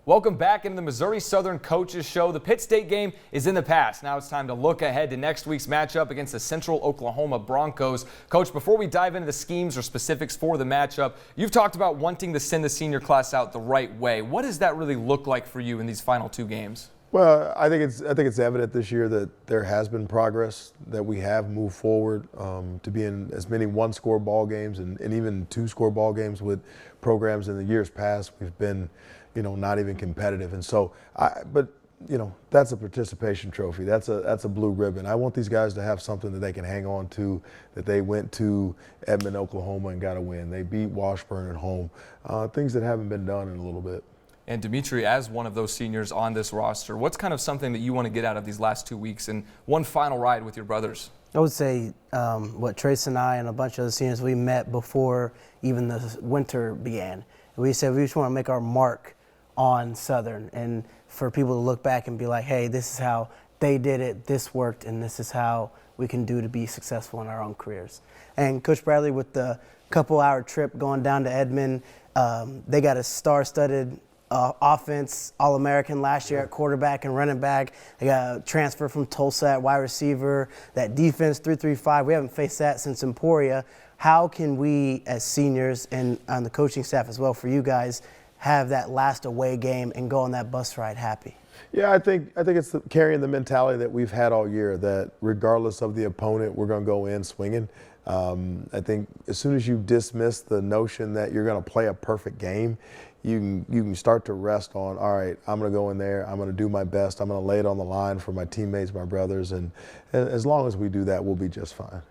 Welcome back into the Missouri Southern Coaches Show. The Pitt State game is in the past. Now it's time to look ahead to next week's matchup against the Central Oklahoma Broncos. Coach, before we dive into the schemes or specifics for the matchup, you've talked about wanting to send the senior class out the right way. What does that really look like for you in these final two games? Well, I think it's evident this year that there has been progress, that we have moved forward to be in as many one-score ball games and even two-score ball games with programs in the years past. We've been, not even competitive, and so that's a participation trophy. That's a blue ribbon. I want these guys to have something that they can hang on to, that they went to Edmond, Oklahoma and got a win. They beat Washburn at home, things that haven't been done in a little bit. And Dimitri, as one of those seniors on this roster, what's kind of something that you want to get out of these last 2 weeks and one final ride with your brothers? I would say what Trace and I and a bunch of other seniors, we met before even the winter began. We said we just want to make our mark on Southern, and for people to look back and be like, hey, this is how they did it, this worked, and this is how we can do to be successful in our own careers. And Coach Bradley, with the couple-hour trip going down to Edmond, they got a star-studded offense, All-American last year at quarterback and running back. They got a transfer from Tulsa at wide receiver. That defense, 3-3-5, we haven't faced that since Emporia. How can we, as seniors and on the coaching staff as well for you guys, have that last away game and go on that bus ride happy? Yeah, I think it's carrying the mentality that we've had all year, that regardless of the opponent, we're going to go in swinging. I think as soon as you dismiss the notion that you're going to play a perfect game, you can start to rest on, all right, I'm going to go in there, I'm going to do my best, I'm going to lay it on the line for my teammates, my brothers, and as long as we do that, we'll be just fine.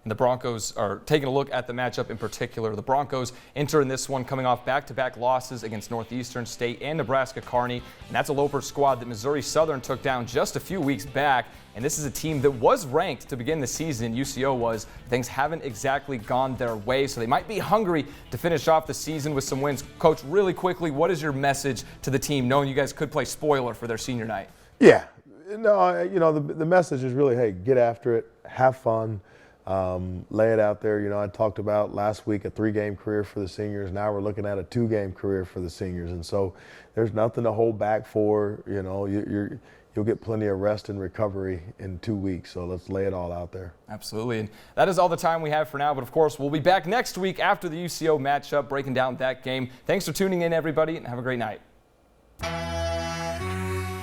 And the Broncos are taking a look at the matchup in particular. The Broncos enter in this one coming off back-to-back losses against Northeastern State and Nebraska Kearney. And that's a Loper squad that Missouri Southern took down just a few weeks back. And this is a team that was ranked to begin the season. UCO was. Things haven't exactly gone their way, so they might be hungry to finish off the season with some wins. Coach, really quickly, what is your message to the team, knowing you guys could play spoiler for their senior night? Yeah. No, the message is really, hey, get after it, have fun. Lay it out there. I talked about last week a 3-game career for the seniors. Now we're looking at a 2-game career for the seniors, and so there's nothing to hold back for. You'll get plenty of rest and recovery in 2 weeks, so let's lay it all out there. Absolutely, and that is all the time we have for now, but of course we'll be back next week after the UCO matchup, breaking down that game. Thanks for tuning in, everybody, and have a great night.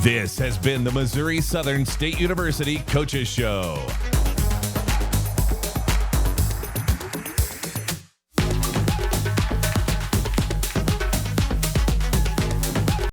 This has been the Missouri Southern State University Coaches Show.